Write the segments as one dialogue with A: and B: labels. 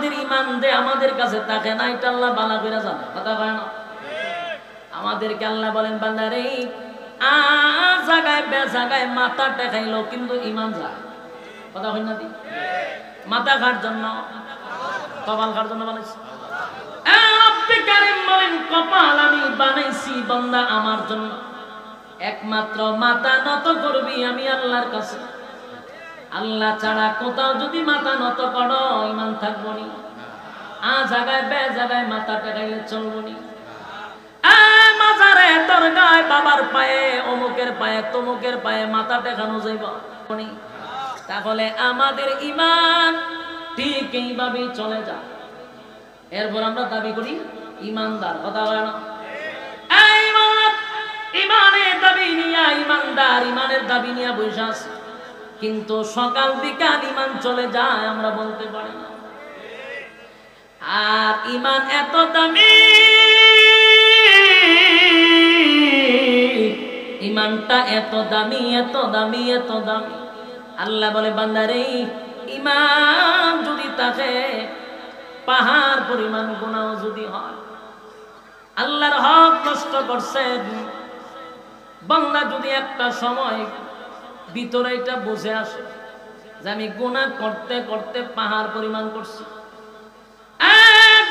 A: আমাদের ঈমান যে আমাদের কাছে থাকে না এটা আল্লাহ ভালো করে জানে কথা কয় না আমাদেরকে আল্লাহ বলেন বান্দারে জায়গায় বে জায়গায় মাথা টেকাইলো কিন্তু ঈমান যায় কথা হয় না মাথা খাওয়ার জন্য কপাল খাওয়ার জন্য বানাইছে রব্বে কারীম বলেন কপাল আমি বানাইছি বান্দা আমার জন্য একমাত্র মাথা নত করবি আমি আল্লাহর কাছে আল্লাহ ছাড়া কোথাও যদি মাথা নত করো ঈমান থাকবো নি জায়গায় বে জায়গায় মাথা টেকাইলে চলবো নি মাজারে দরগায় বাবার পায়ে অমুকের পায়ে তমুকের পায়ে মাথা টেকানো যাইব তাহলে আমাদের ঈমান ঠিক এইভাবেই চলে যায় এরপর আমরা দাবি করি ঈমানদার কথা বলে না ঈমানের দাবি নিয়া ঈমানদার ঈমানের দাবি নিয়া বসে আছে কিন্তু সকাল বিকাল ঈমান চলে যায় আমরা বলতে পারি না আর ঈমান এত দামি ঈমানটা এত দামি এত দামি এত দামি আল্লাহ বলে বান্দারে ঈমান যদি থাকে পাহাড় পরিমাণ গুনাহ যদি হয় আল্লাহর হক নষ্ট করছেন বান্দা যদি একটা সময় ভিতরে এটা বুঝে আসে যে আমি গুনাহ করতে করতে পাহাড় পরিমাণ করছি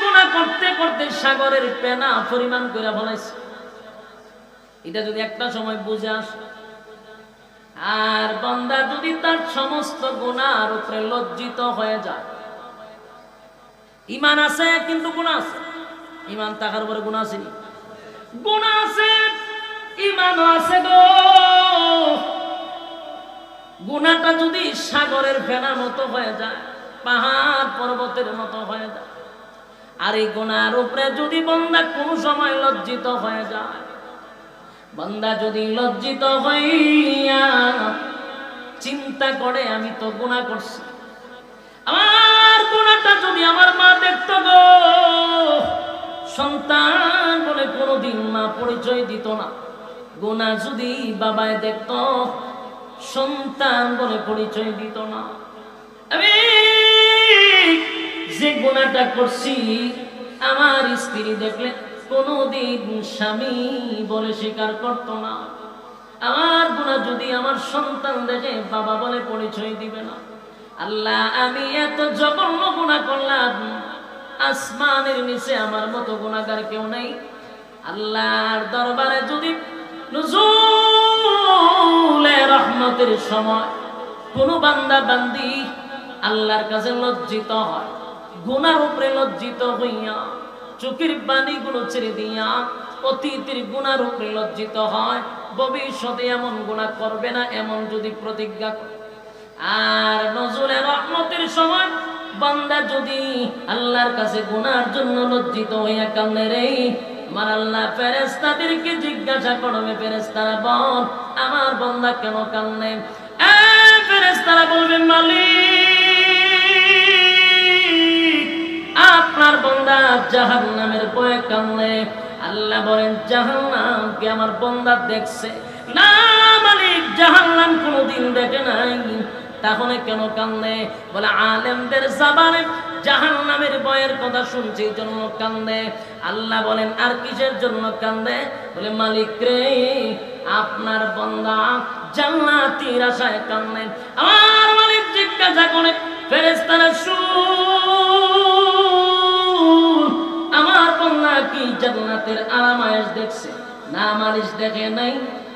A: গুনাহ করতে করতে সাগরের পেনা পরিমাণ করে ফেলাইছি এটা যদি একটা সময় বুঝে আসে আর বান্দা যদি তার সমস্ত গুনার উপরে লজ্জিত হয়ে যায় ঈমান আছে কিন্তু গুনাহ আছে ঈমান থাকার উপরে গুনাহ আছে গুনাহ আছে ঈমানও আছে গো গুনাহটা যদি সাগরের ফেনার মতো হয়ে যায় পাহাড় পর্বতের মতো হয়ে যায় আর এই গুনার উপরে যদি বান্দা কোন সময় লজ্জিত হয়ে যায় বান্দা যদি লজ্জিত হইয়া চিন্তা করে আমি তো গুনাহ করছি আমার গুনাহটা যদি আমার মা দেখতো গো সন্তান বলে কোনোদিন মা পরিচয় দিত না গুনাহ যদি বাবায় দেখতো সন্তান বলে পরিচয় দিত না আমি যে গুনাহটা করছি আমার স্ত্রী দেখলে কোনদিন স্বামী বলে স্বীকার করত না আমার গুনাহ যদি আমার সন্তান দেখে বাবা বলে পরিচয় দিবে না আল্লাহ আমি এত জঘন্য গুনাহ করলাম আসমানের নিচে আমার মতো গুনাহগার কেউ নাই আল্লাহর দরবারে যদি নুজুলে রহমতের সময় কোন বান্দা বান্দি আল্লাহর কাছে লজ্জিত হয় গুনার উপরে লজ্জিত হইয়া চোখের পানিগুলো ছেড়ে দিয়া অতীতের গুনার উপরে লজ্জিত হয় ভবিষ্যতে এমন গুনাহ করবে না এমন যদি প্রতিজ্ঞা করে আর নজরুলের রহমতের সময় বান্দা যদি আল্লাহর কাছে গুনার জন্য লজ্জিত হইয়া কান্দে রে আমার আল্লাহ ফেরেশতাদেরকে জিজ্ঞাসা করবে ফেরেশতারা বল আমার বান্দা কেন কান্দে ফেরেশতারা বলবে মালিক আপনার বান্দা জাহান্নামের ভয়ে কান্দে আল্লাহ বলেন জাহান্নামকে আমার বান্দা দেখছে না মালিক জাহান্নাম কোনোদিন দেখে নাই তাহলে কেন কান্দে বলে আলেমদের জবানে জাহান্নামের ভয়ের কথা শুনছি জন্য কান্দে আল্লাহ বলেন আর কিসের জন্য কান্দে বলে মালিক রে আপনার বান্দা জান্নাতের আশায় কান্দে আমার মালিক জিজ্ঞাসা করে ফেরেশতারা শুন আমার বান্দা কি জান্নাতের আরামায়েশ দেখছে না মালিক দেখে নাই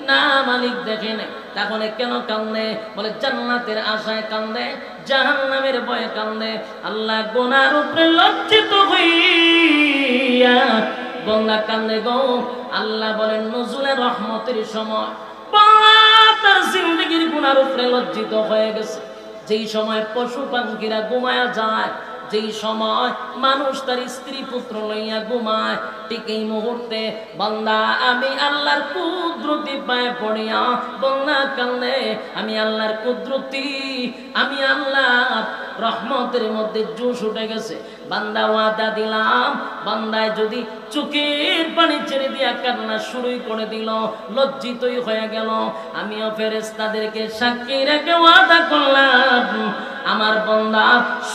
A: না মালিক দেখে নাই তাহলে কেন কান্দে বলে জান্নাতের আশায় কান্দে জাহান্নামের ভয়ে কান্দে আল্লাহ গুনার উপরে লজ্জিত হইয়া বান্দা কান্দে গো আল্লাহ বলেন নজরুলের রহমতের সময় বান্দা তার জিন্দেগীর গুনার উপরে লজ্জিত হয়ে গেছে যেই সময় পশু পাখিরা ঘুমায়া যায় যেই সময় মানুষ তার স্ত্রী পুত্র লইয়া ঘুমায় ঠিক এই মুহূর্তে বান্দা আমি আল্লাহর কুদরতি পায়ে পড়িয়া বান্দা কান্দে আমি আল্লাহর কুদরতি আমি আল্লাহর রহমতের মধ্যে জোশ উঠে গেছে বান্দা ওয়াদা দিলাম বান্দায় যদি চোখের পানি ছেড়ে দিয়া কান্না শুরুই করে দিল লজ্জিতই হয়ে গেল আমিও ফেরেশতাদেরকে সাক্ষী রেখে ওয়াদা করলাম আমার বান্দা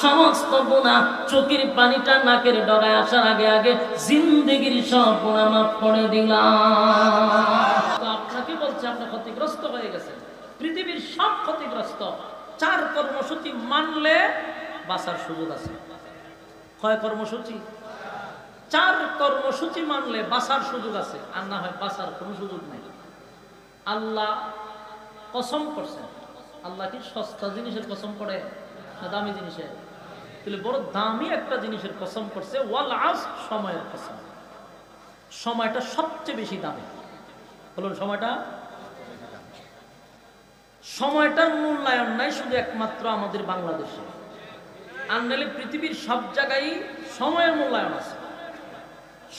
A: সমস্ত গুনাহ, চোখের পানিটা নাকের ডগায় আসার আগে আগে জিন্দেগির সব গুনাহ মাফ করে দিলাম। তো আপনাকে বলছে আপনি ক্ষতিগ্রস্ত হয়ে গেছেন, পৃথিবীর সব ক্ষতিগ্রস্ত। 4 কর্মসূচি মানলে বাঁচার সুযোগ আছে। কয় কর্মসূচি? 4 কর্মসূচি মানলে বাঁচার সুযোগ আছে, আর না হয় বাঁচার কোনো সুযোগ নেই। আল্লাহ কসম করছেন। আল্লাহ কি সস্তা জিনিসের কসম করে না দামি জিনিসের? তাহলে বড় দামি একটা জিনিসের কসম করছে, ওয়াল আসর, সময়ের কসম। সময়টা সবচেয়ে বেশি দামি। বলুন সময়টা। সময়টার মূল্যায়ন নাই শুধু একমাত্র আমাদের বাংলাদেশে, আর নাহলে পৃথিবীর সব জায়গায় সময়ের মূল্যায়ন আছে।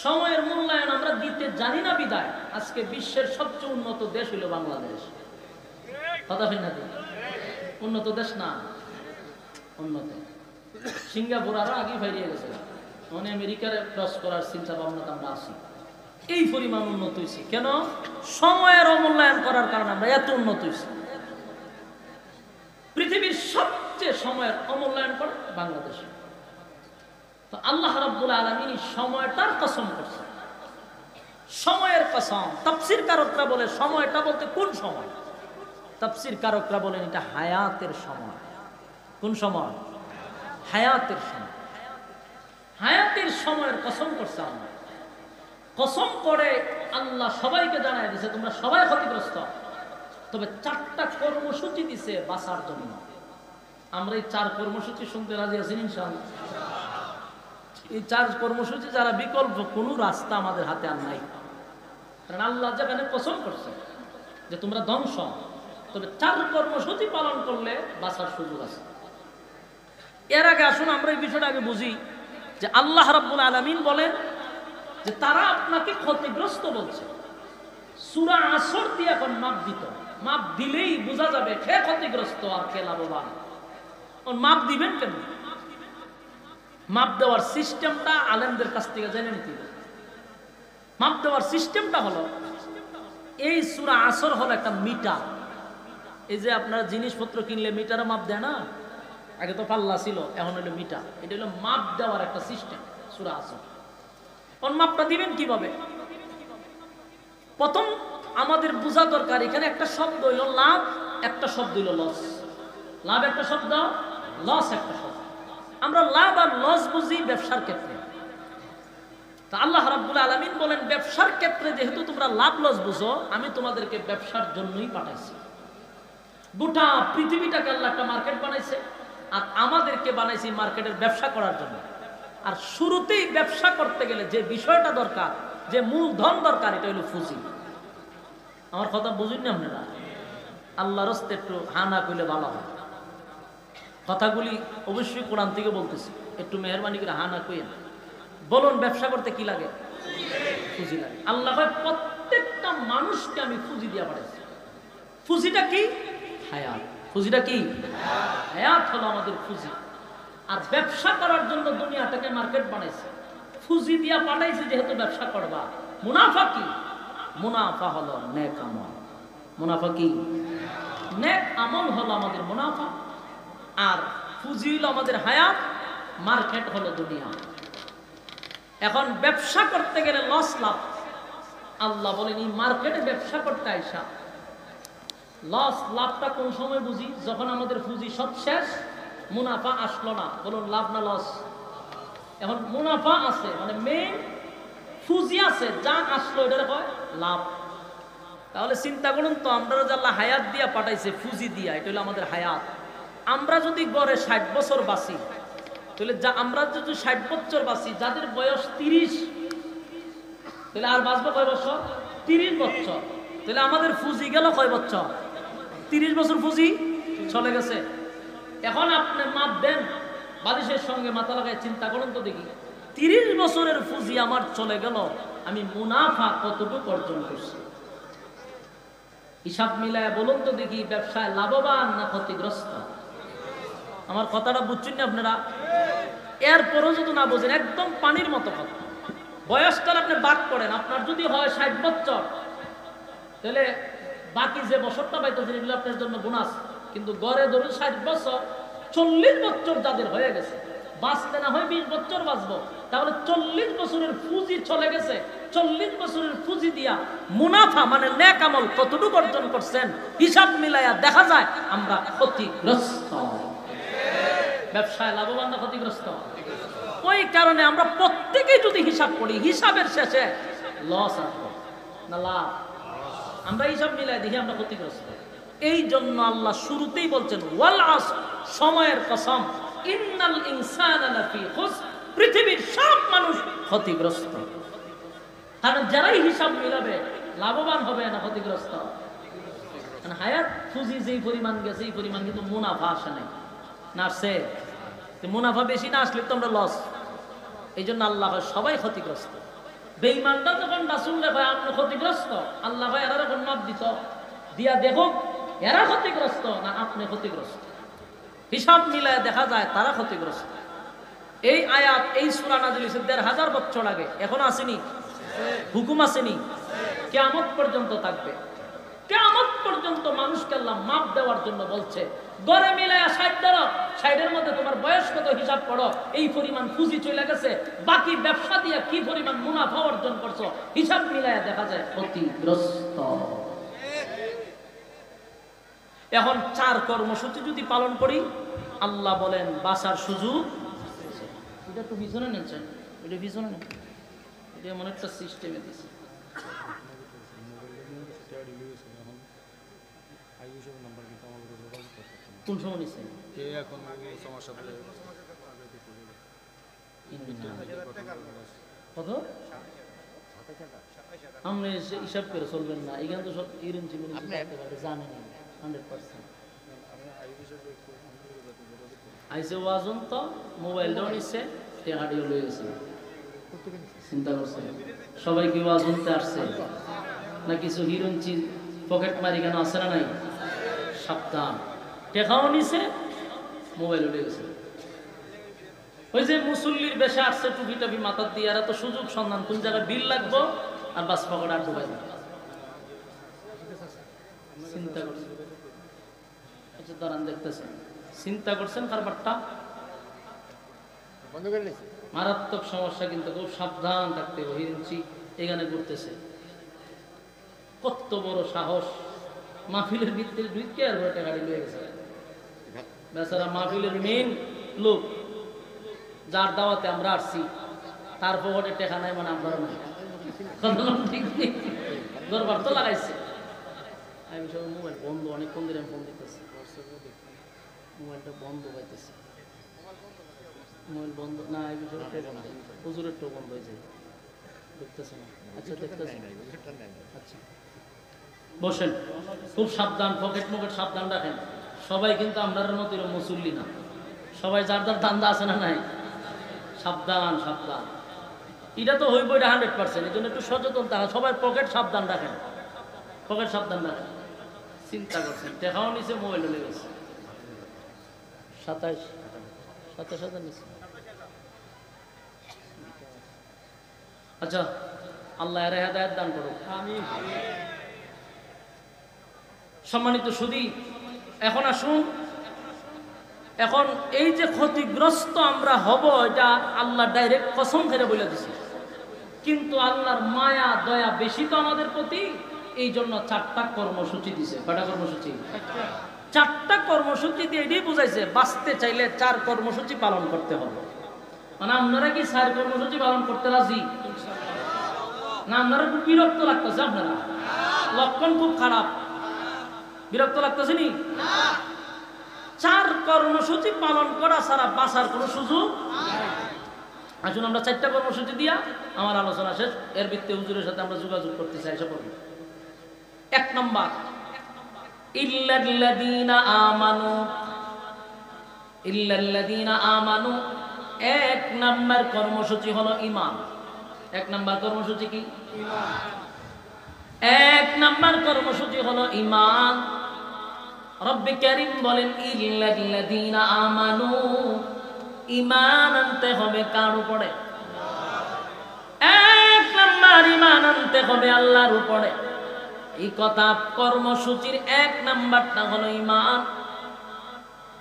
A: সময়ের মূল্যায়ন আমরা দিতে জানি না বিদায় আজকে বিশ্বের সবচেয়ে উন্নত দেশ হইল বাংলাদেশ। কথা হয় না? উন্নত দেশ না, উন্নত। সিঙ্গাপুর আরো আগে ফিরিয়ে গেছে, মানে আমেরিকার ক্রস করার চিন্তা ভাবনাতে আমরা আছি। এই পরিমাণ উন্নত হয়েছি কেন? সময়ের অমূল্যায়ন করার কারণে আমরা এত উন্নত হয়েছি। পৃথিবীর সবচেয়ে সময়ের অমূল্যায়ন করে বাংলাদেশে। তো আল্লাহ রাব্বুল আলামিন সময়টার কসম করছে, সময়ের কসম। তাফসীর কারকরা বলে সময়টা বলতে কোন সময়? তাফসীর কারকরা বলেন এটা হায়াতের সময়। কোন সময়? হায়াতের সময়। হায়াতের সময়ের কসম করছে আল্লাহ। কসম করে আল্লাহ সবাইকে জানায় দিছে তোমরা সবাই ক্ষতিগ্রস্ত, তবে 4টা কর্মসূচি দিছে বাঁচার জন্য। আমরা এই 4 কর্মসূচি শুনতে রাজি আছি ইনশাআল্লাহ। এই 4 কর্মসূচি যারা বিকল্প, কোনো রাস্তা আমাদের হাতে আর নাই। কারণ আল্লাহ যেখানে কসম করছে যে তোমরা ধ্বংস, তবে 4 কর্মসূচি পালন করলে বাঁচার সুযোগ আছে। এর আগে আসুন আমরা এই বিষয়টা আগে বুঝি যে আল্লাহ রাব্বুল আলামিন বলেন যে তারা আপনাকে ক্ষতিগ্রস্ত বলছে। সূরা আসর দিয়ে এখন মাপ দিত, মাপ দিলেই বোঝা যাবে কে ক্ষতিগ্রস্ত আর কে লাভবান। মাপ দিবেন কেন? মাপ দেওয়ার সিস্টেমটা আলেমদের কাছ থেকে জেনে নিতে হবে। মাপ দেওয়ার সিস্টেমটা হলো, এই সূরা আসর হলো একটা মিটার। এই যে আপনারা জিনিসপত্র কিনলে মিটারে মাপ দেয় না, আগে তো পাল্লা ছিল, এখন হলো মিটার। এটা হলো মাপ দেওয়ার একটা সিস্টেম সূরা আসর। কোন মাপটা দিবেন কিভাবে? প্রথম আমাদের বোঝা দরকার, এখানে একটা শব্দ হইল লাভ, একটা শব্দ হইল লস। লাভ একটা শব্দ, লস একটা শব্দ। আমরা লাভ আর লস বুঝি ব্যবসার ক্ষেত্রে। তা আল্লাহ রাব্বুল আলামিন বলেন ব্যবসার ক্ষেত্রে যেহেতু তোমরা লাভ লস বুঝো, আমি তোমাদেরকে ব্যবসার জন্যই পাঠাইছি। গোটা পৃথিবীটাকে আল্লাহ একটা মার্কেট বানাইছে, আর আমাদেরকে বানাইছি মার্কেটের ব্যবসা করার জন্য। আর শুরুতেই ব্যবসা করতে গেলে যে বিষয়টা দরকার, যে মূলধন দরকার, এটা হলো পুঁজি। আমার কথা বুঝুন না আপনারা? আল্লাহর রাস্তে একটু হানা কইলে ভালো হয়। কথাগুলি অবশ্যই কোরআন থেকে বলতেছি, একটু মেহরবানি করে হানা কইেন। বলুন ব্যবসা করতে কি লাগে? পুঁজি লাগে। আল্লাহ কয় প্রত্যেকটা মানুষকে আমি পুঁজি দিয়ে পাঠাইছি। পুঁজিটা কি? হায়াত। পুঁজিটা কি? হায়াত হলো আমাদের পুঁজি। আর ব্যবসা করার জন্য দুনিয়াটাকে মার্কেট বানাইছে, পুঁজি দিয়া পাঠাইছে। যেহেতু ব্যবসা করবা, মুনাফা কি? মুনাফা হলো নেক আমল। মুনাফা কি? নেক আমল হলো আমাদের মুনাফা, আর পুঁজি হলো আমাদের হায়াত, মার্কেট হলো দুনিয়া। এখন ব্যবসা করতে গেলে লস লাভ। আল্লাহ বলেন এই মার্কেটে ব্যবসা করতে আইসা লস লাভটা কোন সময় বুঝি? যখন আমাদের পুঁজি সব শেষ, মুনাফা আসলো না। বলুন লাভ না লস? এখন মুনাফা আছে, মানে মেইন পুঁজি আছে, যা আসলো এটা হয় লাভ। তাহলে চিন্তা করুন তো, আমরা যে আল্লাহ হায়াত দিয়া পাঠাইছে পুঁজি দিয়া, এটা হলো আমাদের হায়াত। আমরা যদি গড়ে 60 বছর বাঁচি, তাহলে আমরা যদি 60 বছর বাঁচি, যাদের বয়স 30, তাহলে আর বাঁচবো কয় বছর? 30 বছর। তাহলে আমাদের পুঁজি গেল কয় বছর? 30 বছর পুঁজি চলে গেছে। এখন আপনি মাপ দেন, বালিশের সঙ্গে মাথা লাগায় চিন্তা করুন তো দেখি, 30 বছরের পুঁজি আমার চলে গেল, আমি মুনাফা কতটুকু অর্জন করছি? হিসাব মিলায় বলুন তো দেখি, ব্যবসায় লাভবান না ক্ষতিগ্রস্ত? আমার কথাটা বুঝছেন না আপনারা? এরপরও যদি না বোঝেন, একদম পানির মতো কথা। বয়সটা আপনি বাদ করেন, আপনার যদি হয় 60 বছর, তাহলে বাকি যে বছরটা পাইতেছেন এগুলো আপনার জন্য বোনাস। কিন্তু গড়ে ধরুন 60 বছর, 40 বছর যাদের হয়ে গেছে, বাঁচতে না হয় 20 বছর বাঁচবো, তাহলে 40 বছরের পুঁজি চলে গেছে। 40 বছরের পুঁজি দিয়া মুনাফা মানে নেক আমল কতটুকু অর্জন করছেন, হিসাব মিলাইয়া দেখা যায় আমরা ক্ষতিগ্রস্ত। ব্যবসায় লাভবান না ক্ষতিগ্রস্ত? ওই কারণে আমরা প্রত্যেকেই যদি হিসাব করি, হিসাবের শেষে লস আসবে না লাভ, আমরা হিসাব মিলাই দেখি আমরা ক্ষতিগ্রস্ত। এই জন্য আল্লাহ শুরুতেই বলছেন ওয়াল আসর, সময়ের কসম, ইন্নাল ইনসানা লাফি খুসর, পৃথিবীর সব মানুষ ক্ষতিগ্রস্ত। কারণ যারাই হিসাব মিলাবে লাভবান হবে না ক্ষতিগ্রস্ত। কারণ হায়াত পুঁজি যেই পরিমাণ গেছে এই পরিমাণ কিন্তু মুনাফা আসে নাই, না আসছে? মুনাফা বেশি না আসলে তো আমরা লস। এই জন্য আল্লাহ হয় সবাই ক্ষতিগ্রস্ত। বেঈমানরা যখন রাসূল রে ভাই আপনি ক্ষতিগ্রস্ত, আল্লাহ ভাই এরা যখন মাপ দিত দিয়া দেখো এরা ক্ষতিগ্রস্ত না আপনি ক্ষতিগ্রস্ত, হিসাব মিলায় দেখা যায় তারা ক্ষতিগ্রস্ত। এই আয়াত এই সূরা নাযিল হয়েছে ১৫০০ বছর আগে, এখন আসেনি, হুকুম আসেনি, কিয়ামত পর্যন্ত থাকবে। কিয়ামত পর্যন্ত মানুষকে আল্লাহ মাপ দেওয়ার জন্য বলছে। গড়ে মিলায়া ৬০ ধরো, ৬০-এর মধ্যে তোমার বয়স কত হিসাব করো, এই পরিমাণ পুঁজি চলে গেছে, বাকি ব্যবসা দিয়ে কি পরিমাণ মুনাফা অর্জন করছো, হিসাব মিলায়া দেখা যায় ক্ষতিগ্রস্ত। এখন 4 কর্মসূচি যদি পালন করি, আল্লাহ বলেন বাঁচার সুযোগ। এটা একটু পিছনে নিচ্ছেন, এটা পিছনে নেন, এটা এমন একটা সিস্টেমে দিচ্ছে। কোন সময় নিচ্ছে কত আপনি হিসাব করে চলবেন না, এখানে তো সব ইরেঞ্জি জানেন 100%। আইসে ওয়াজন তো মোবাইলটাও নিচ্ছে, টেকাটিও লয়ে গেছে, চিন্তা করছে সবাই কি ওয়াজ শুনতে আসছে না কিছু হিরঞ্চি পকেট মারি কেন আছে না নাই? সাবধান, টেকাও নিছে, মোবাইলও লয়ে গেছে। ওই যে মুসল্লির বেশে আসছে, টুপি টাপি মাথার দিয়ে, আর তো সুযোগ সন্ধান কোন জায়গায় বিল লাগবো আর বাস পকেট আর ডুবাই দেবে। চিন্তা করছেন? আচ্ছা দাঁড়ান দেখতেছেন, চিন্তা করছেন কারবারটা মারাত্মক সমস্যা, কিন্তু খুব সাবধান থাকতে হবে। হিরঞ্চি এখানে ঘুরতেছে, কত বড় সাহস, মাহফিলের ভিতরে ঢুকে আর একটা গাড়ি লয়ে গেছে বেচারা। মাহফিলের মেইন লোক, যার দাওয়াতে আমরা আসছি, তার পকেটে টেকা নাই মানে আমরা নাই, ঠিক নেই, দরবার তো লাগাইছে। আমি সব মোবাইল বন্ধ, অনেকক্ষণ ধরে আমি ফোন দিতেছি, মোবাইলটা বন্ধ পাইতেছি, মোবাইল বন্ধ না, এই বিষয়টা বন্ধ, হুজুরের টো বন্ধ হয়েছে, দেখতেছে না। আচ্ছা দেখতেছে, আচ্ছা বসেন, খুব সাবধান, পকেট মকেট সাবধান রাখেন। সবাই কিন্তু আমরা মতো মুসল্লি না, সবাই যার যার ধান্দা আছে না নাই, সাবধান সাবধান। এটা তো হইব, এটা 100%। এই জন্য একটু সচেতন থাকা, সবাই পকেট সাবধান রাখেন, পকেট সাবধান রাখেন। চিন্তা করছেন টেকাও নিচে, মোবাইল লেগে গেছে, 27,000 নিচে। আচ্ছা আল্লাহ এর হেদায়েত দান করুক, আমিন। সম্মানিত সুধী, এখন আসুন, এখন এই যে ক্ষতিগ্রস্ত আমরা হব, এটা আল্লাহ ডাইরেক্ট কসম করে বলে দিছে। কিন্তু আল্লাহর মায়া দয়া বেশি তো আমাদের প্রতি, এই জন্য 4টা কর্মসূচি দিছে। কয়টা কর্মসূচি? 4টা কর্মসূচি দিয়ে এটাই বুঝাইছে বাঁচতে চাইলে 4 কর্মসূচি পালন করতে হবে। মানে আপনারা কি 4 কর্মসূচি পালন করতে রাজি না? আপনারা খুব বিরক্ত লাগতেছে, আপনারা লক্ষণ খুব খারাপ, বিরক্ত লাগতেছে নি? 4 কর্মসূচি পালন করা ছাড়া বাঁচার কোনো সুযোগ। আসুন আমরা 4টা কর্মসূচি দিয়া আমার আলোচনা শেষ। এর ভিত্তিতে হুজুরের সাথে আমরা যোগাযোগ করতে চাই। এসে পড়ব। 1 নম্বর, ইল্লাল্লাযীনা আমানু। ইল্লাল্লাযীনা আমানু, 1 নম্বর কর্মসূচি হলো ঈমান। 1 নম্বর কর্মসূচি কি? ঈমান। 1 নম্বর কর্মসূচি হলো ঈমান। রব্বে কারীম বলেন ইল্লাল্লাযীনা আমানু, ঈমান আনতে হবে কার উপরে? 1 নম্বর ঈমান আনতে হবে আল্লাহর উপরে। এই কথা কর্মসূচির 1 নম্বরটা হলো ঈমান।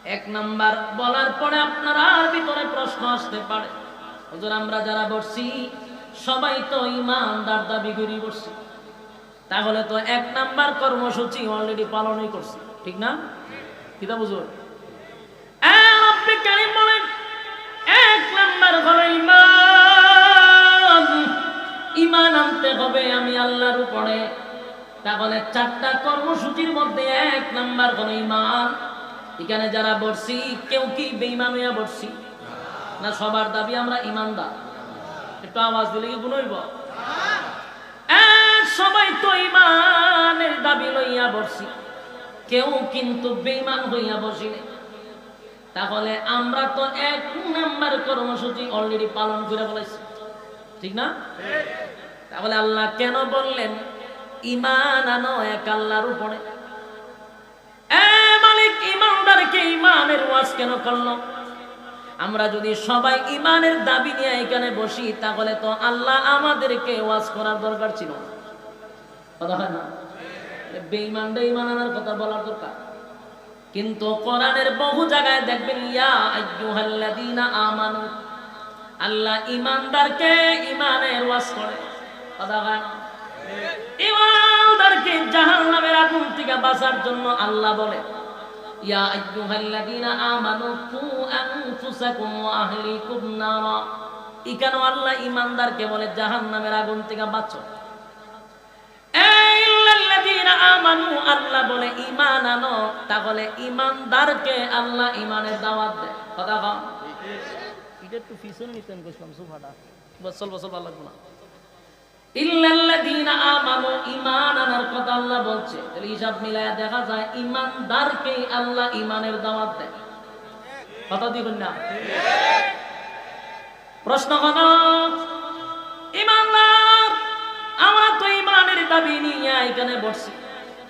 A: এক নাম্বার বলার পরে আপনার ভিতরে প্রশ্ন আসতে পারে, হুজুর আমরা যারা বসছি সবাই তো ইমানদার দাবি করি বসছি, তাহলে তো এক নাম্বার কর্মসূচি অলরেডি পালনই করছি, ঠিক না? কিতা বুঝুন? আপনি কারিম বলেন এক নাম্বার হলো ইমান, ইমান আনতে হবে আমি আল্লাহর উপরে। তাহলে চারটা কর্মসূচির মধ্যে এক নাম্বার হলো ইমান। এখানে যারা বসছি কেউ কি বেঈমান হইয়া বসছি না? সবার দাবি আমরা ইমানদার। একটু আওয়াজ দিলে কি গুণ হইব? সবাই তো ইমানের দাবি লইয়া বসছি, কেউ কিন্তু বেঈমান হইয়া বসিনি। তাহলে আমরা তো এক নাম্বার কর্মসূচি অলরেডি পালন করে বলেছি, ঠিক না? তাহলে আল্লাহ কেন বললেন ঈমান আনো এক আল্লাহর উপরে? মালিক ঈমানদারকে ঈমানের ওয়াজ কেন করলো? আমরা যদি সবাই ঈমানের দাবি নিয়ে এখানে বসি তাহলে তো আল্লাহ আমাদেরকে ওয়াজ করার দরকার ছিল না, কথা হয় না? বেঈমানরা ঈমান আনার কথা বলার দরকার। কিন্তু কোরআনের বহু জায়গায় দেখবেন ইয়া আইয়ুহাল্লাযীনা আমানু, আল্লাহ ঈমানদারকে ঈমানের ওয়াজ করে, কথা হয় না? ঈমানদারকে জাহান্নামের আগুন থেকে বাঁচার জন্য আল্লাহ বলে ইয়া আইয়ুহাল্লাযীনা আমানু কু আনফুসাকুম ওয়া আহলিকুম নারা। এখানে আল্লাহ ঈমানদারকে বলে জাহান্নামের আগুন থেকে বাঁচো। ইল্লাল্লাযীনা আমানু, আল্লাহ বলে ঈমান আনো। তাহলে ঈমানদারকে আল্লাহ ঈমানের দাওয়াত দেয়, কথা কম। এটা একটু পিছনে নিতেন কইলাম সুফাটা বসল বসল ভালো লাগবে না। ইল্লাল্লাযীনা আমানু, ঈমান আনার কথা আল্লাহ বলছে। তাহলে হিসাব মিলায়া দেখা যায় ঈমানদারকে আল্লাহ ঈমানের দাওয়াত দেয়, কথা দিবেন না? প্রশ্ন হলো ঈমানদার, আমরা তো ঈমানের দাবি নিয়ে এখানে বসছি,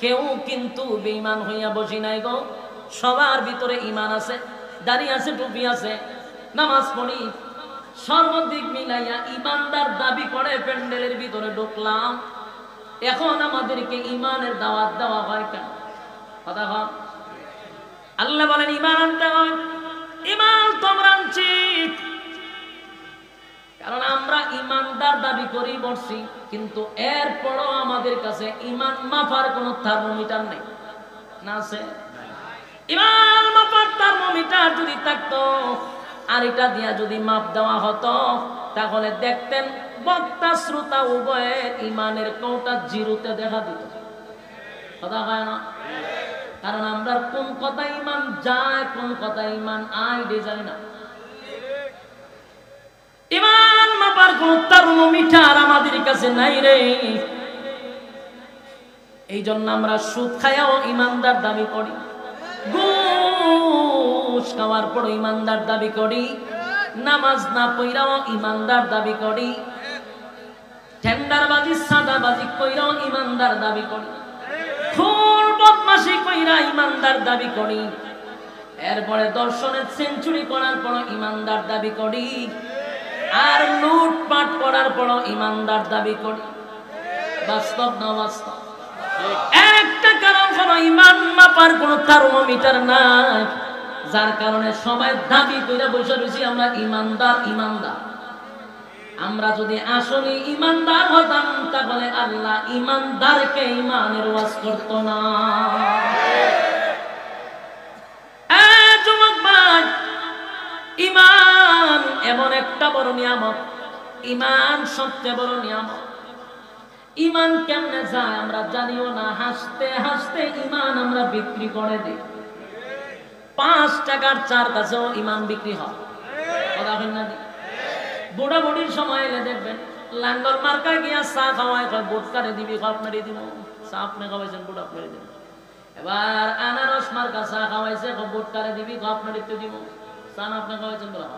A: কেউ কিন্তু বেঈমান হইয়া বসি নাই গো। সবার ভিতরে ঈমান আছে, দাড়ি আছে, টুপি আছে, নামাজ পড়ি, সর্বদিক মিলাইয়া ঈমানদার দাবি করে প্যান্ডেলের ভিতরে ঢুকলাম। এখন আমাদেরকে ঈমানের দাওয়াত দেওয়া হয় কেন? কথা হয়। আল্লাহ বলেন ঈমান আনতে হয়। ঈমান তোমরা আনছি কারণ আমরা ঈমানদার দাবি করি বসছি, কিন্তু এরপরও আমাদের কাছে ঈমান মাপার কোনো থার্মোমিটার নেই, না আছে? ঈমান মাপার থার্মোমিটার যদি থাকতো আর এটা দিয়া যদি মাপ দেওয়া হতো তাহলে দেখতেন বক্তা শ্রোতা উভয়ের ঈমানের কোটা জিরোতে দেখা দিত, কথা হয় না? কারণ আমরা কোন কথা ঈমান যায় কোন কথা ঈমান আয় এটা জানি না। ঈমান মাপার কোন থার্মোমিটার আমাদের কাছে নাই রে। এই জন্য আমরা সুদ খায়াও ঈমানদার দাবি করি, ঘুষ খাওয়ার পর ঈমানদার দাবি করি, নামাজ না পড়াও ঈমানদার দাবি করি, টেন্ডারবাজি সাদাবাজি কইরাও ঈমানদার দাবি করি, খুন বদমাশি কইরা ঈমানদার দাবি করি, এরপরে দর্শনের সেঞ্চুরি করার পর ঈমানদার দাবি করি, আর লুটপাট করার পর ঈমানদার দাবি করি। বাস্তব না বাস্তব? একটা কারণ হলো ঈমান মাপার কোনো থার্মোমিটার নাই, যার কারণে সবাই দাবি কইরা বসে রয়েছি আমরা ঈমানদার ঈমানদার। আমরা যদি আসলে ঈমানদার হতাম তাহলে আল্লাহ ঈমানদারকে ঈমানের ওয়াজ করতো না। যুবক ভাই, ঈমান এমন একটা বড় নিয়ামত, ঈমান সবচেয়ে বড় নিয়ামত। ঈমান কেমনে যায় আমরা জানিও না, হাসতে হাসতে ঈমান আমরা বিক্রি করে দিই। 5 টাকার চার কাছেও ঈমান বিক্রি হয়, কথা হয় না? বুড়া বুড়ির সময় এলে দেখবেন লাঙ্গল মার্কা গিয়া চা খাওয়ায়, বুট কারে দিবি, আপনারই দিব। চা আপনি খাওয়াইছেন, বুট আপনারই দিব। এবার আনারস মার্কা চা খাওয়াইছে, বুট কারে দিবি, আপনারই তো দিব। চা আপনি খাওয়াইছেন বলা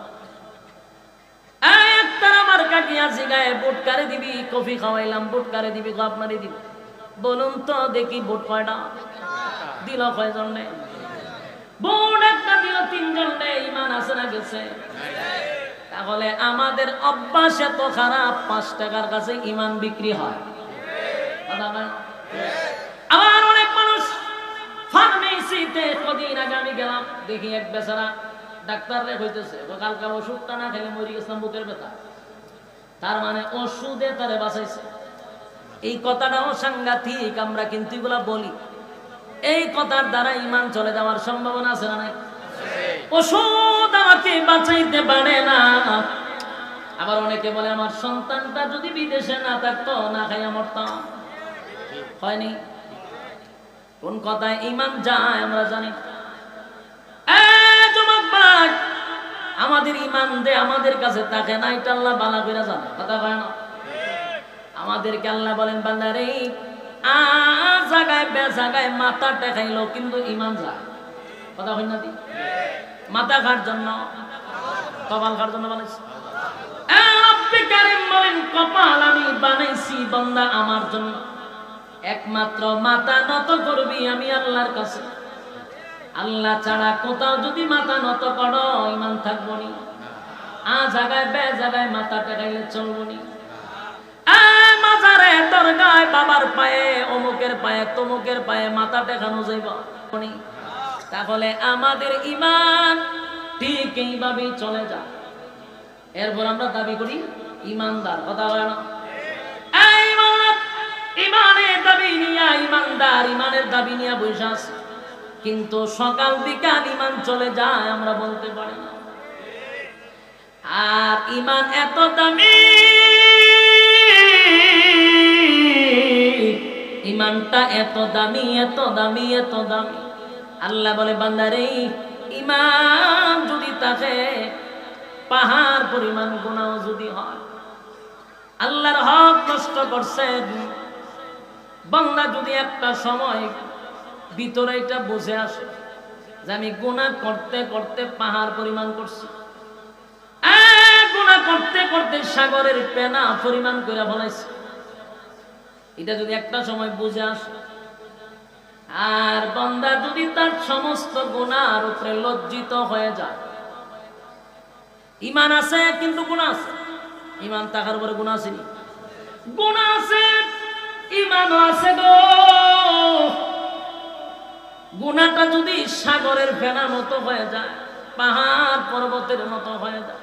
A: একতারা মার্কা গিয়া জিগায় বুট কারে দিবি, কফি খাওয়াইলাম, বুট কারে দিবি, আপনারই দিব। বলুন তো দেখি বুট কয়টা দিল, কয়জন নেই? বুট একটা দিল, 3 জন নেই। ঈমান আছে না গেছে? তাহলে আমাদের অভ্যাস এত খারাপ, 5 টাকার কাছে ঈমান বিক্রি হয়। আবার অনেক মানুষ ফার্মেসি ফার্মেসিতে কদিন আগে আমি গেলাম, দেখি এক বেচারা ডাক্তার হইতেছে কালকার ওষুধটা না খেলে মরে গেছিলাম বুকের ব্যথা। তার মানে ওষুধে তারে বাঁচাইছে। এই কথাটাও সাংঘাতিক, আমরা কিন্তু এগুলা বলি। এই কথার দ্বারা ঈমান চলে যাওয়ার সম্ভাবনা আছে না নাই? ওষুধ আমাকে বাঁচাইতে পারে না। আবার অনেকে বলে আমার সন্তানটা যদি বিদেশে না থাকতো না খাইয়া মরতাম। হয়নি? কোন কথায় ঈমান যায় আমরা জানি। আমাদের ঈমান দে আমাদের কাছে থাকে না, এটা আল্লাহ ভালো করে জানে। কথা কয় না? আমাদেরকে আল্লাহ বলেন বান্দারে জায়গায় বে জায়গায় মাথা টেকাইলো কিন্তু ঈমান যায়। কথা হয় না? মাথা খার জন্য কপাল খার জন্য বানাইছি। কপাল আমি বানাইছি বান্দা আমার জন্য, একমাত্র মাথা নত করবি আমি আল্লাহর কাছে। আল্লাহ ছাড়া কোথাও যদি মাথা নত করো ঈমান থাকবো নি। জায়গায় বে জায়গায় মাথা টেকাইলে চলবো নি। মাজারে দরগায় বাবার পায়ে অমুকের পায়ে তমুকের পায়ে মাথা টেকানো যাইব। তাহলে আমাদের ঈমান ঠিক এইভাবেই চলে যায়। এরপর আমরা দাবি করি ঈমানদার। কথা বলে না? ঈমানের দাবি নিয়ে ঈমানদার, ঈমানের দাবি নিয়ে বসে আছে, কিন্তু সকাল বিকাল ঈমান চলে যায় আমরা বলতে পারি না। আর ঈমান এত দামি, ঈমানটা এত দামি এত দামি এত দামি। আল্লাহ বলে বান্দারে ঈমান যদি থাকে পাহাড় পরিমাণ গুনাহ যদি হয়, আল্লাহর হক নষ্ট করছেন বান্দা যদি একটা সময় ভিতরে এটা বুঝে আসে যে আমি গুনাহ করতে করতে পাহাড় পরিমাণ করছি, গুনাহ করতে করতে সাগরের পেনা পরিমাণ করে ফলাইছি, এটা যদি একটা সময় বুঝে আসে, আর বান্দা যদি তার সমস্ত গুনার উপরে লজ্জিত হয়ে যায়, ঈমান আছে কিন্তু গুনাহ আছে, ঈমান থাকার পরে গুনাহ আছে, গুনাহ আছে ঈমানও আছে গো। গুনাহটা যদি সাগরের ফেনার মতো হয়ে যায়, পাহাড় পর্বতের মতো হয়ে যায়,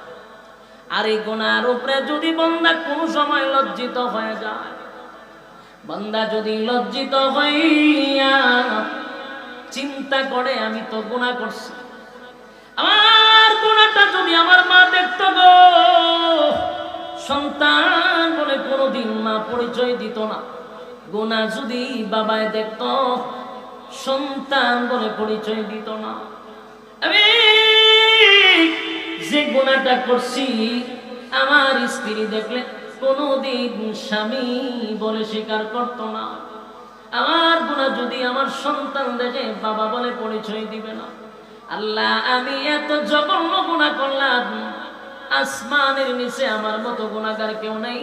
A: আর এই গুনার উপরে যদি বান্দা কোনো সময় লজ্জিত হয়ে যায়, বান্দা যদি লজ্জিত হইয়া চিন্তা করে আমি তো গুনাহ করছি, আমার গুনাহটা যদি আমার মা দেখতো গো, সন্তান বলে কোনোদিন মা পরিচয় দিত না, গুনাহ যদি বাবায় দেখতো সন্তান বলে পরিচয় দিত না, আমি যে গুনাহটা করছি আমার স্ত্রী দেখলে কোনদিন স্বামী বলে স্বীকার করত না, আমার গুনাহ যদি আমার সন্তান দেখে বাবা বলে পরিচয় দিবে না। আল্লাহ আমি এত জঘন্য গুনাহ করলাম, আসমানের নিচে আমার মতো গুনাহগার কেউ নাই।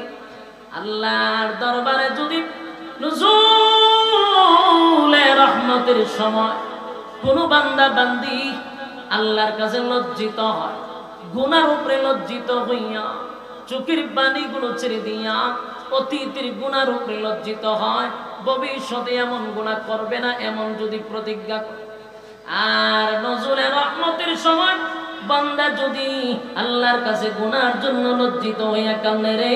A: আল্লাহর দরবারে যদি নুজুলে রহমতের সময় কোন বান্দা বান্দি আল্লাহর কাছে লজ্জিত হয়, গুনার উপরে লজ্জিত হইয়া চোখের পানিগুলো ছেড়ে দিয়া অতীতের গুনার উপরে লজ্জিত হয়, ভবিষ্যতে এমন গুনাহ করবে না এমন যদি প্রতিজ্ঞা করে, আর নজরুলে রহমতের সময় বান্দা যদি আল্লাহর কাছে গুনার জন্য লজ্জিত হইয়া কান্দে রে,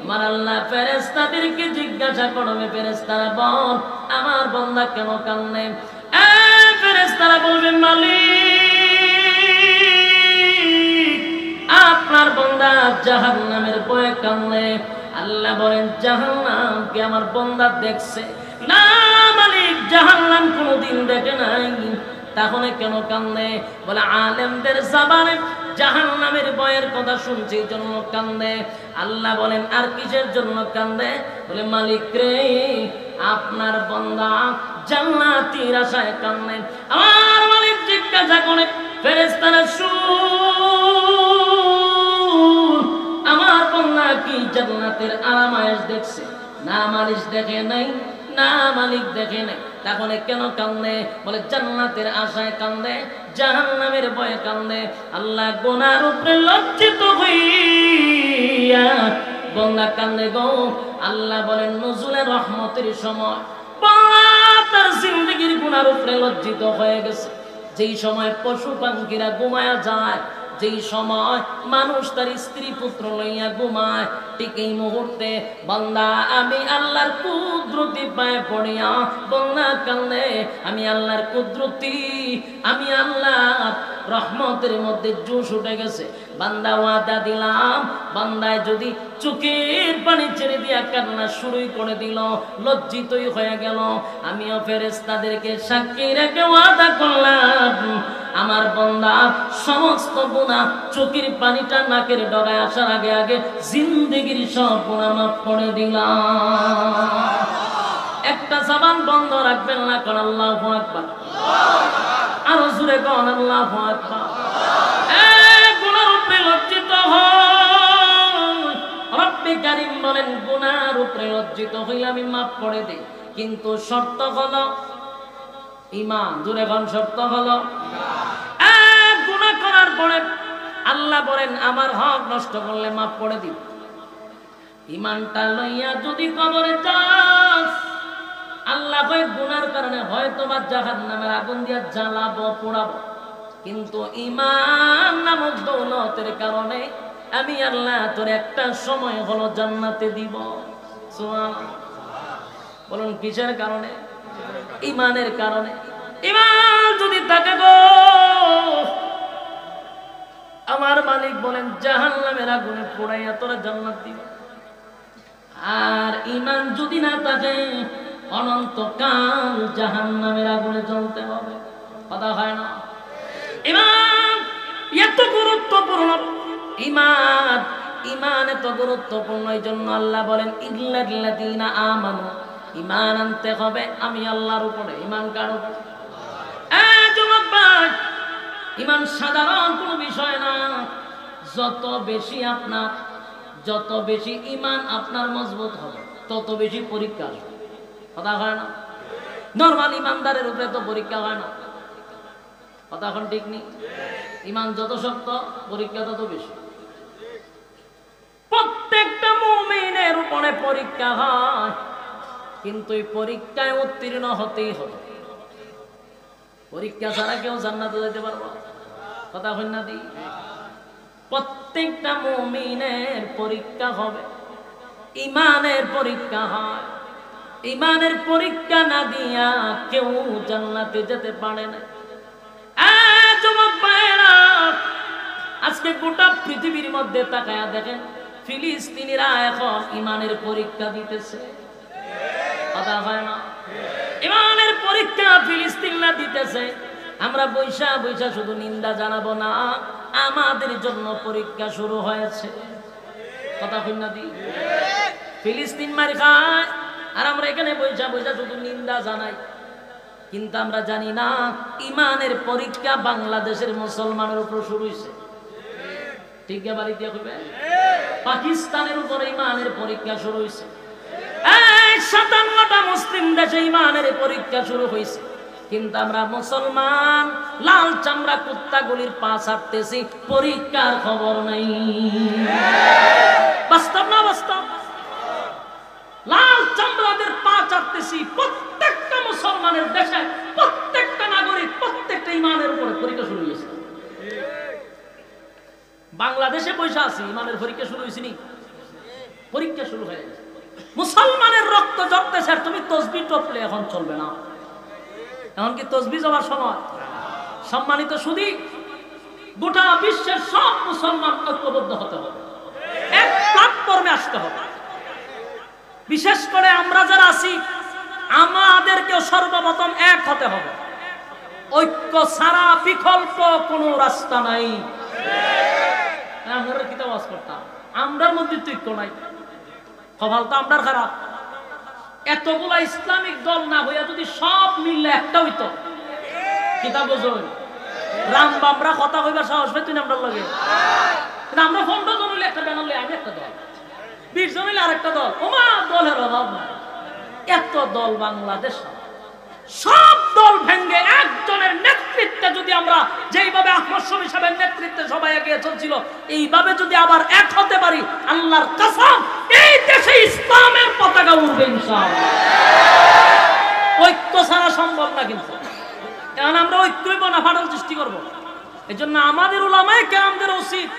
A: আমার আল্লাহ ফেরেশতাদেরকে জিজ্ঞাসা করবে, ফেরেশতারা বল আমার বান্দা কেন কান্দে? ফেরেশতারা বলবে মালিক আপনার বান্দা জাহান্নামের ভয়ে কান্দে। আল্লাহ বলেন জাহান্নামকে আমার বান্দা দেখছে না মালিক, জাহান্নাম কোনোদিন দেখে নাই, তাহলে কেন কান্দে? বলে আলেমদের জবানে জাহান্নামের ভয়ের কথা শুনছি জন্য কান্দে। আল্লাহ বলেন আর কিসের জন্য কান্দে? বলে মালিক রে আপনার বান্দা জান্নাতের আশায় কান্দে। আমার মালিক জিজ্ঞাসা করে ফেরেশতারা শুন আমার বান্দা কি জান্নাতের আরামায়েশ দেখছে? না মালিক দেখে নাই, না মালিক দেখে নাই, তাহলে কেন কান্দে? বলে জান্নাতের আশায় কান্দে, জাহান্নামের ভয়ে কান্দে। আল্লাহ গুনার উপরে লজ্জিত হইয়া বান্দা কান্দে গো। আল্লাহ বলেন নজরুলের রহমতের সময় বান্দা তার জিন্দেগির গুনার উপরে লজ্জিত হয়ে গেছে। যেই সময় পশু পাখিরা ঘুমায়া যায়, যেই সময় মানুষ তার স্ত্রী পুত্র লইয়া ঘুমায়, ঠিক এই মুহূর্তে বান্দা আমি আল্লাহর কুদরতি পায়ে পড়িয়া বন্যা কান্দে, আমি আল্লাহর কুদরতি, আমি আল্লাহ রহমতের মধ্যে জোশ উঠে গেছে। বান্দা ওয়াদা দিলাম, বান্দায় যদি চোখের পানি ছেড়ে দিয়া কান্না শুরুই করে দিল, লজ্জিতই হয়ে গেল, আমিও ফেরেশতাদেরকে সাক্ষী রেখে ওয়াদা করলাম আমার বান্দা সমস্ত গুনাহ চোখের পানিটা নাকের ডগায় আসার আগে আগে জিন্দেগির সব গুনাহ মাফ করে দিলাম। একটা জবান বন্ধ রাখবেন না, কোন আল্লাহু আকবার, আরো জোরে কোন আল্লাহু আকবার। গুনার উপরে লজ্জিত হন, রব্বে কারীম বলেন গুনার উপরে লজ্জিত হইলে আমি মাফ করে দেই, কিন্তু শর্ত হলো ঈমান। জোরে কোন শর্ত হলো গুনাহ করার পরে আল্লাহ বলেন আমার হক নষ্ট করলে মাফ করে দিই। ঈমানটা লইয়া যদি কবরে যাস, আল্লাহ কয় গুনার কারণে হয়তো বা জাহান্নামের আগুন দিয়া জ্বালাবো পোড়াবো, কিন্তু ঈমান নামক দৌলতের কারণে আমি আল্লাহ তোর একটা সময় হলো জান্নাতে দিব। সুবহানাল্লাহ। বলুন কিসের কারণে? ঈমানের কারণে। ঈমান যদি থাকে গো, আমার মালিক বলেন জাহান্নামের আগুনে পোড়াইয়া তোরা জান্নাত দিব। আর ঈমান যদি না থাকে অনন্তকাল জাহান্নামের আগুনে জ্বলতে হবে। কথা হয় না? ঈমান এত গুরুত্বপূর্ণ, ঈমান ঈমান এত গুরুত্বপূর্ণ, এই জন্য আল্লাহ বলেন ইল্লাল্লাযীনা আমানু, ঈমান আনতে হবে আমি আল্লাহর উপরে। ঈমান কার উপরে? যুবক ভাই, ঈমান সাধারণ কোনো বিষয় না। যত বেশি ঈমান আপনার মজবুত হবে তত বেশি পরীক্ষা আসবে। কথা হয় না? নরমাল ঈমানদারের উপরে তো পরীক্ষা হয় না। কথা এখন ঠিক নেই? ঈমান যত শক্ত পরীক্ষা তত বেশি। প্রত্যেকটা মুমিনের উপরে পরীক্ষা হয়, কিন্তু এই পরীক্ষায় উত্তীর্ণ হতেই হবে। পরীক্ষা ছাড়া কেউ জান্নাতে যেতে পারবে? কথা হয় না দি? প্রত্যেকটা মুমিনের পরীক্ষা হবে, ঈমানের পরীক্ষা হয়। ঈমানের পরীক্ষা না দিয়া কেউ জান্নাতে যেতে পারে না। যুবক ভাইরা, আজকে গোটা পৃথিবীর মধ্যে তাকায়া দেখেন, ফিলিস্তিনিরা এখন ঈমানের পরীক্ষা দিতেছে। কথা হয় না? ঈমানের পরীক্ষা ফিলিস্তিনিরা দিতেছে। আমরা বৈশা বৈশা শুধু নিন্দা জানাবো না, আমাদের জন্য পরীক্ষা শুরু হয়েছে। কথা কই না দি? ফিলিস্তিন মার খায় আর আমরা এখানে বৈশা বৈশা শুধু নিন্দা জানাই, কিন্তু আমরা জানি না ঈমানের পরীক্ষা বাংলাদেশের মুসলমানের উপর শুরু হয়েছে। ঠিক আছে? বাড়ি দিয়ে কইবে পাকিস্তানের উপর ঈমানের পরীক্ষা শুরু হয়েছে। 57টা মুসলিম দেশে ঈমানের পরীক্ষা শুরু হয়েছে, কিন্তু আমরা মুসলমান লাল চামড়া কুত্তাগুলির পা ছাড়তেছি, পরীক্ষার খবর নাই। বাস্তব না বাস্তব? লাল চামড়াদের পা ছাড়তেছি প্রত্যেকটা মুসলমানের দেশে, প্রত্যেকটা নাগরিক, প্রত্যেকটা ঈমানের উপরে পরীক্ষা শুরু হয়েছে। বাংলাদেশে পয়সা আছে, ঈমানের পরীক্ষা শুরু হয়েছে নি? পরীক্ষা শুরু হয়ে গেছে। মুসলমানের রক্ত ঝরতেছে, আর তুমি তসবিহ টপলে এখন চলবে না। এখন কি তসবিহ যাওয়ার সময়? সম্মানিত সুধী, গোটা বিশ্বের সব মুসলমান ঐক্যবদ্ধ হতে হবে, এক প্ল্যাটফর্মে আসতে হবে। বিশেষ করে আমরা যারা আছি, আমাদেরকে সর্বপ্রথম এক হতে হবে। ঐক্য ছাড়া বিকল্প কোনো রাস্তা নাই। আমরা কি আওয়াজ করতাম? আমরার মধ্যে তো ঐক্য নাই, কপাল তো আমরার খারাপ। এতগুলা ইসলামিক দল না হইয়া যদি সব মিললে একটা হইতো, কিতাব বোঝই রাম বামরা কথা কইবার সাহস পাই তুই আমরা লাগে। আমরা 15 জন হইলে একটা ব্যানার লই, আমি একটা দল, 20 জন হইলে আরেকটা দল। ওমা দলের অভাব নাই, এত দল বাংলাদেশ। সব দল ভেঙ্গে একজনের নেতৃত্বে যদি আমরা যেইভাবে আহমদ শফী সাহেবের নেতৃত্বে সবাই এগিয়ে চলছিল, এইভাবে যদি আবার এক হতে পারি, আল্লাহর কসম এই দেশে ইসলামের পতাকা উড়বে ইনশাআল্লাহ।
B: ঐক্য ছাড়া সম্ভব না। কিন্তু এখন আমরা ঐক্যই না ফাটল সৃষ্টি করবো। এই জন্য আমাদের উলামায়ে কেরামদের উচিত